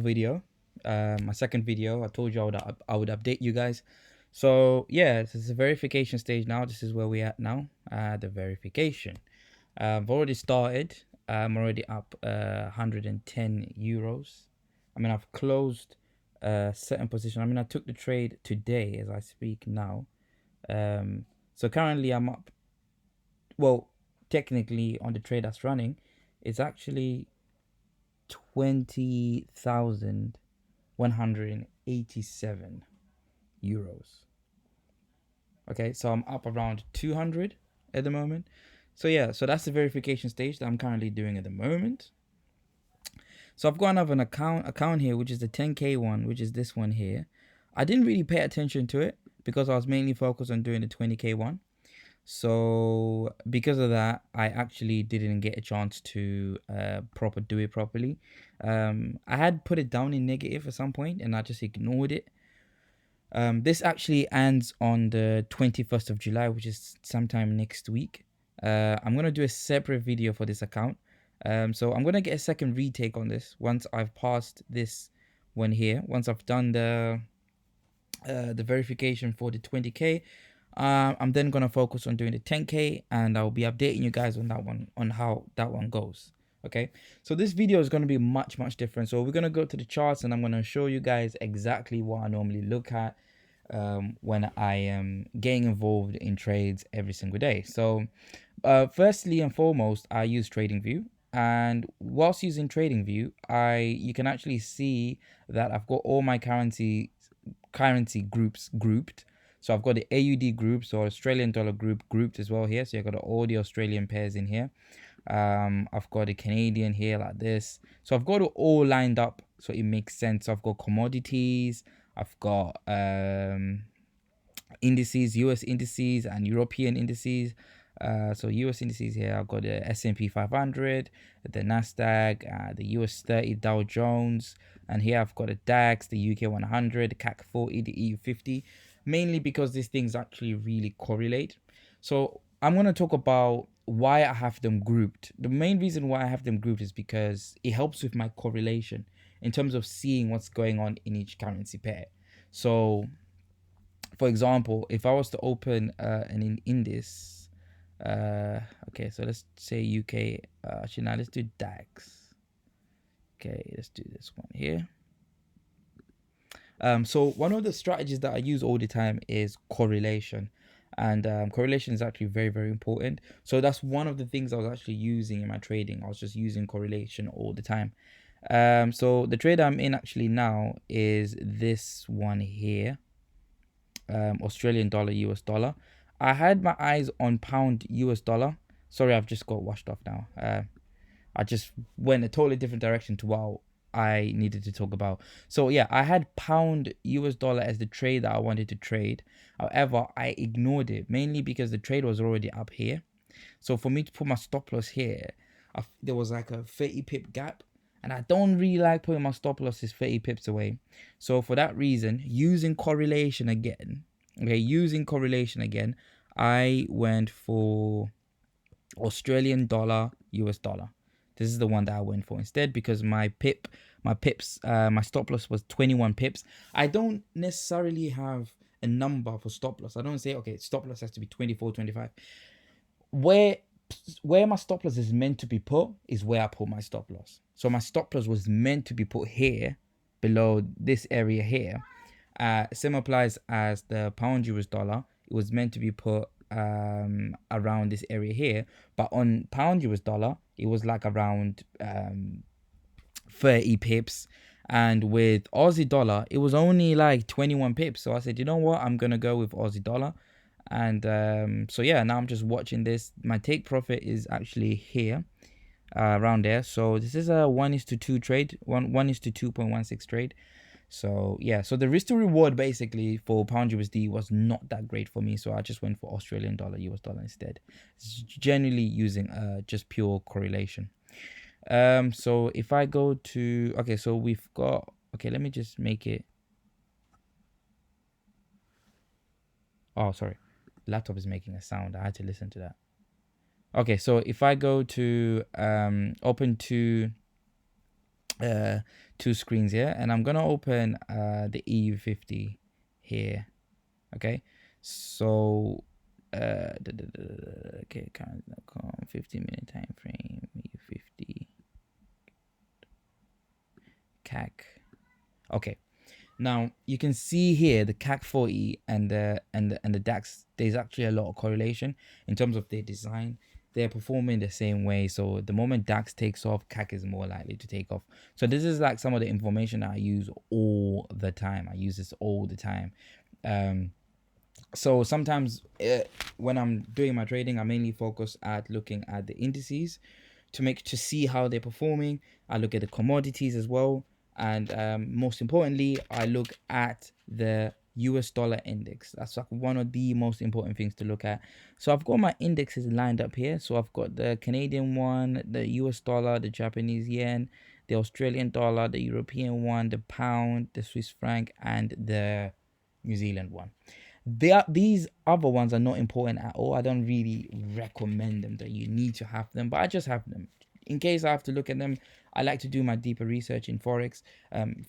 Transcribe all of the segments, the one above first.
video, my second video. I told you I would update you guys. So yeah, this is the verification stage now. This is where we're at now. The verification. I've already started. I'm already up 110 euros. I mean, I've closed a certain position. I mean, I took the trade today as I speak now. So currently I'm up. Well, technically on the trade that's running, it's actually 20,187 euros. Okay, so I'm up around 200 at the moment. So yeah, so that's the verification stage that I'm currently doing at the moment. So I've got another account here, which is the 10k one, which is this one here. I didn't really pay attention to it because I was mainly focused on doing the 20k one. So because of that, I actually didn't get a chance to do it properly. I had put it down in negative at some point and I just ignored it. This actually ends on the 21st of July, which is sometime next week. I'm going to do a separate video for this account. So I'm going to get a second retake on this once I've passed this one here. Once I've done the verification for the 20k. I'm then going to focus on doing the 10k and I'll be updating you guys on that one, on how that one goes. Okay, so this video is going to be much different. So we're going to go to the charts and I'm going to show you guys exactly what I normally look at when I am getting involved in trades every single day. So firstly and foremost, I use TradingView. And whilst using TradingView, you can actually see that I've got all my currency groups grouped. So I've got the AUD group, so Australian dollar group grouped as well here. So you've got all the Australian pairs in here. I've got the Canadian here like this. So I've got it all lined up so it makes sense. So I've got commodities, I've got indices, US indices and European indices. So US indices here, I've got the S&P 500, the Nasdaq, the US 30 Dow Jones, and here I've got the DAX, the UK 100, the CAC 40, the EU 50, mainly because these things actually really correlate. So I'm going to talk about why I have them grouped. The main reason why I have them grouped is because it helps with my correlation in terms of seeing what's going on in each currency pair. So for example, if I was to open an index, okay, so let's say UK, actually now let's do DAX. Okay, let's do this one here. So one of the strategies that I use all the time is correlation, and correlation is actually very important. So that's one of the things I was actually using in my trading. I was just using correlation all the time. So the trade I'm in actually now is this one here, Australian dollar, US dollar. I had my eyes on pound US dollar. Sorry, I've just got washed off now. I just went a totally different direction to what I needed to talk about. So yeah, I had pound US dollar as the trade that I wanted to trade. However, I ignored it mainly because the trade was already up here. So for me to put my stop loss here, there was like a 30 pip gap. And I don't really like putting my stop losses 30 pips away. So for that reason, using correlation again, I went for Australian dollar, US dollar. This is the one that I went for instead because my stop loss was 21 pips. I don't necessarily have a number for stop loss. I don't say, okay, stop loss has to be 24, 25. Where my stop loss is meant to be put is where I put my stop loss. So my stop loss was meant to be put here, below this area here. Same applies as the pound US dollar. It was meant to be put around this area here, but on pound US dollar it was like around 30 pips, and with Aussie dollar it was only like 21 pips. So I said, you know what, I'm gonna go with Aussie dollar. And so yeah, now I'm just watching this. My take profit is actually here, around there. So this is a 1:2 trade, 1:2.16 trade. So yeah, so the risk to reward basically for pound USD was not that great for me, so I just went for Australian dollar, US dollar instead. It's generally using just pure correlation. So if I go to, okay, so we've got, okay, let me just make it, oh sorry, laptop is making a sound, I had to listen to that. Okay, so if I go to open to two screens here, and I'm gonna open the EU50 here. Okay, so okay, current.com 15-minute time frame, EU50 CAC. Okay, now you can see here the CAC 40 and the DAX. There's actually a lot of correlation in terms of their design. They're performing the same way. So the moment DAX takes off, CAC is more likely to take off. So this is like some of the information that I use all the time. I use this all the time. So sometimes when I'm doing my trading, I mainly focus at looking at the indices to see how they're performing. I look at the commodities as well, and most importantly, I look at the US dollar index. That's like one of the most important things to look at. So I've got my indexes lined up here. So I've got the Canadian one, the US dollar, the Japanese yen, the Australian dollar, the European one, the pound, the Swiss franc, and the New Zealand one. These other ones are not important at all. I don't really recommend them, that you need to have them, but I just have them in case I have to look at them. I like to do my deeper research in Forex.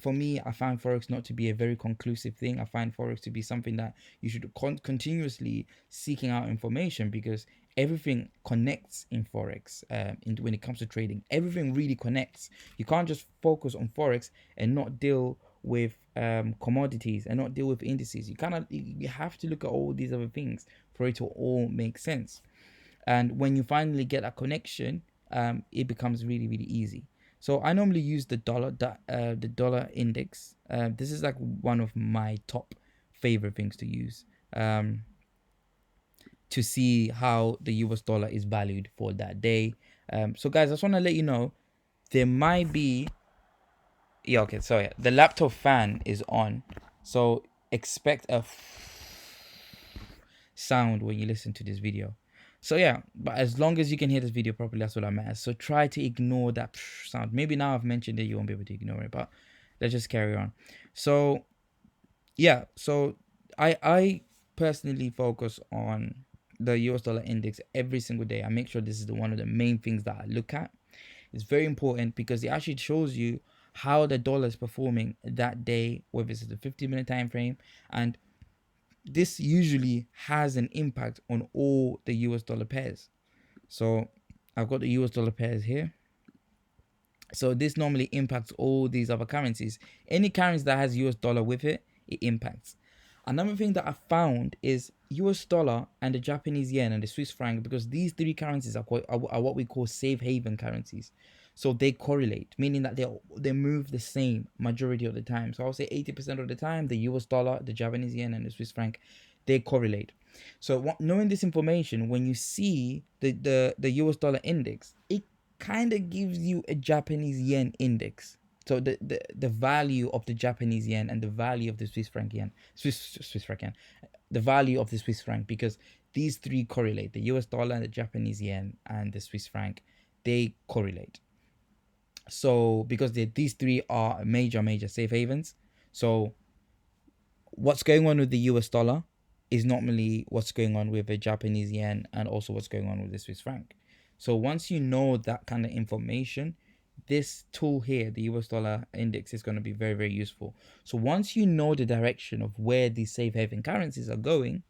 For me, I find Forex not to be a very conclusive thing. I find Forex to be something that you should continuously seeking out information, because everything connects in Forex. When it comes to trading, everything really connects. You can't just focus on Forex and not deal with commodities and not deal with indices. You have to look at all these other things for it to all make sense. And when you finally get a connection, it becomes really, really easy. So I normally use the dollar index. This is like one of my top favorite things to use to see how the US dollar is valued for that day. So guys, I just want to let you know, there might be, okay, so yeah, the laptop fan is on, so expect a sound when you listen to this video. So yeah, but as long as you can hear this video properly, that's what that matters. So try to ignore that sound. Maybe now I've mentioned it, you won't be able to ignore it, but let's just carry on. So yeah, so I personally focus on the US dollar index every single day. I make sure this is one of the main things that I look at. It's very important because it actually shows you how the dollar is performing that day, whether it's the 50-minute time frame, and this usually has an impact on all the US dollar pairs. So I've got the US dollar pairs here. So this normally impacts all these other currencies. Any currency that has US dollar with it, it impacts. Another thing that I found is US dollar and the Japanese yen and the Swiss franc, because these three currencies are what we call safe haven currencies. So they correlate, meaning that they move the same majority of the time. So I'll say 80% of the time, the US dollar, the Japanese yen, and the Swiss franc, they correlate. So knowing this information, when you see the US dollar index, it kind of gives you a Japanese yen index. So the value of the Japanese yen and the value of the Swiss franc, the value of the Swiss franc, because these three correlate: the US dollar, the Japanese yen, and the Swiss franc. They correlate. So because these three are major safe havens. So what's going on with the US dollar is normally what's going on with the Japanese yen, and also what's going on with the Swiss franc. So once you know that kind of information, this tool here, the US dollar index, is going to be very, very useful. So once you know the direction of where these safe haven currencies are going,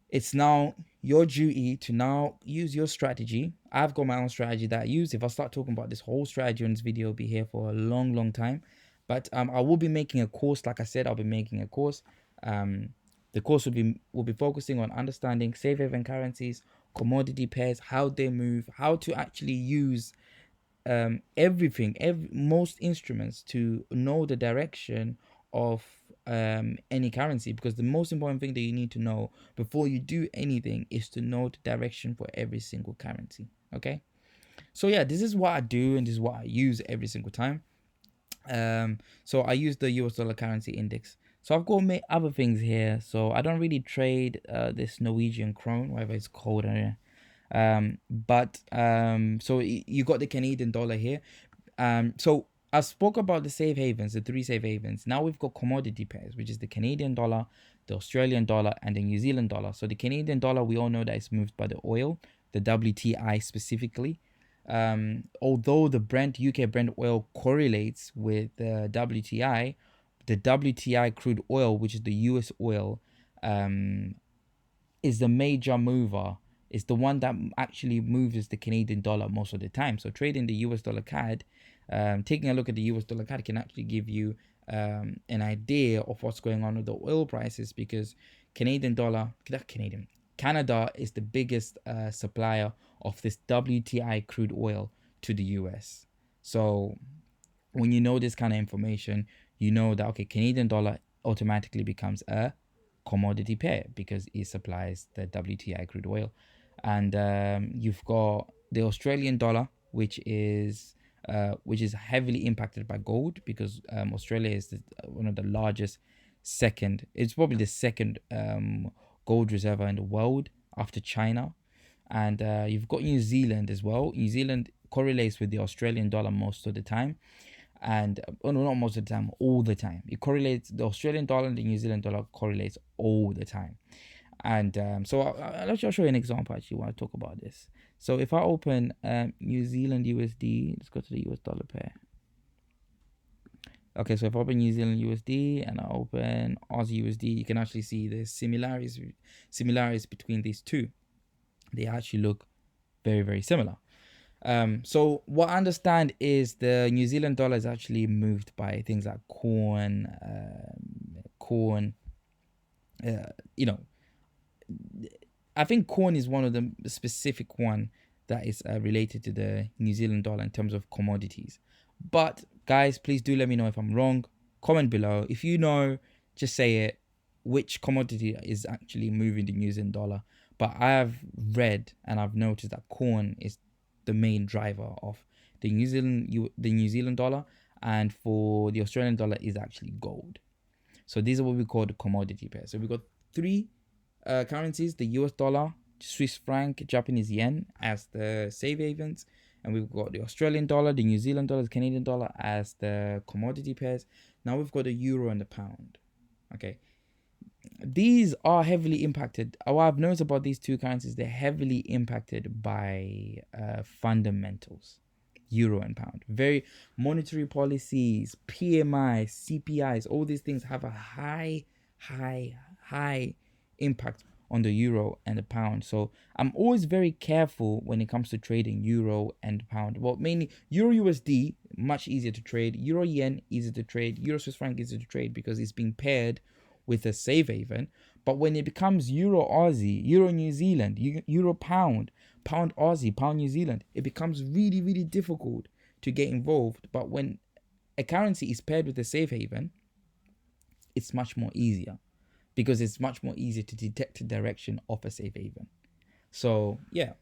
it's now your duty to now use your strategy. I've got my own strategy that I use. If I start talking about this whole strategy on this video, I'll be here for a long time. But I will be making a course. Like I said, I'll be making a course. The course will be focusing on understanding safe haven currencies, commodity pairs, how they move, how to actually use most instruments to know the direction of any currency, because the most important thing that you need to know before you do anything is to know the direction for every single currency. Okay, so yeah, this is what I do, and this is what I use every single time. So I use the US dollar currency index. So I've got other things here. So I don't really trade this Norwegian krone, whatever it's called. So you got the Canadian dollar here. So I spoke about the safe havens, the three safe havens. Now we've got commodity pairs, which is the Canadian dollar, the Australian dollar, and the New Zealand dollar. So the Canadian dollar, we all know that it's moved by the oil, the WTI specifically. although the UK Brent oil correlates with the WTI crude oil, which is the US oil, is the major mover. It's the one that actually moves the Canadian dollar most of the time. So trading the US dollar CAD, taking a look at the US dollar CAD can actually give you an idea of what's going on with the oil prices, because Canada is the biggest supplier of this WTI crude oil to the US. So when you know this kind of information, you know that, okay, Canadian dollar automatically becomes a commodity pair because it supplies the WTI crude oil. And you've got the Australian dollar, which is heavily impacted by gold, because Australia is one of the largest it's probably the second gold reservoir in the world after China. And you've got New Zealand as well. New Zealand correlates with the Australian dollar most of the time. And no, not most of the time, all the time. It correlates, the Australian dollar and the New Zealand dollar correlates all the time. And so I'll show you an example actually when I talk about this. So if I open New Zealand USD, let's go to the US dollar pair. Okay, so if I open New Zealand USD and I open Aussie USD, you can actually see the similarities between these two. They actually look very, very similar. So what I understand is the New Zealand dollar is actually moved by things like corn, I think corn is one of the specific one that is related to the New Zealand dollar in terms of commodities. But guys, please do let me know if I'm wrong. Comment below. If you know, just say it. Which commodity is actually moving the New Zealand dollar? But I have read and I've noticed that corn is the main driver of the New Zealand dollar, and for the Australian dollar is actually gold. So these are what we call the commodity pairs. So we've got three currencies: the US dollar, Swiss franc, Japanese yen as the safe havens, and we've got the Australian dollar, the New Zealand dollar, the Canadian dollar as the commodity pairs. Now we've got the euro and the pound. Okay, these are heavily impacted. What I've noticed about these two currencies, they're heavily impacted by fundamentals. Euro and pound, very monetary policies, PMI, CPIs, all these things have a high impact on the euro and the pound. So I'm always very careful when it comes to trading euro and pound. Well, mainly euro USD, much easier to trade. Euro yen, easier to trade. Euro Swiss franc, easier to trade because it's being paired with a safe haven. But when it becomes euro Aussie, euro New Zealand, euro pound, pound Aussie, pound New Zealand, it becomes really, really difficult to get involved. But when a currency is paired with a safe haven, it's much more easier, because it's much more easier to detect the direction of a safe haven. So yeah,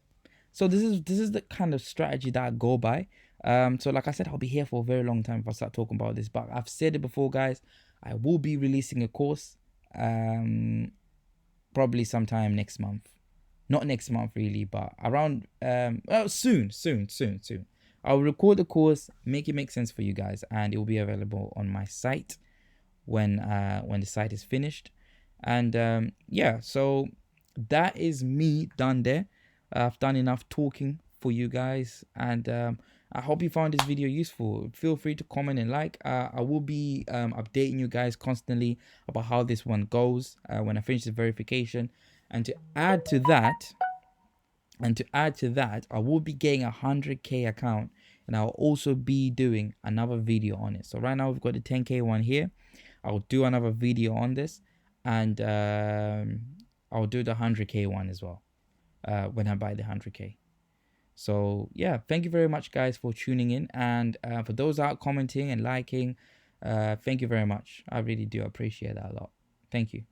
so this is the kind of strategy that I go by. So like I said, I'll be here for a very long time if I start talking about this, but I've said it before, guys, I will be releasing a course probably sometime next month. Not next month really, but around soon. I'll record the course, make it make sense for you guys, and it will be available on my site when the site is finished. And yeah, so that is me done there. I've done enough talking for you guys, and I hope you found this video useful. Feel free to comment and like. I will be updating you guys constantly about how this one goes when I finish the verification. And to add to that, I will be getting a 100k account, and I'll also be doing another video on it. So right now we've got the 10k one here. I'll do another video on this, and I'll do the 100k one as well when I buy the 100k. So yeah, thank you very much, guys, for tuning in, and for those out commenting and liking, thank you very much. I really do appreciate that a lot. Thank you.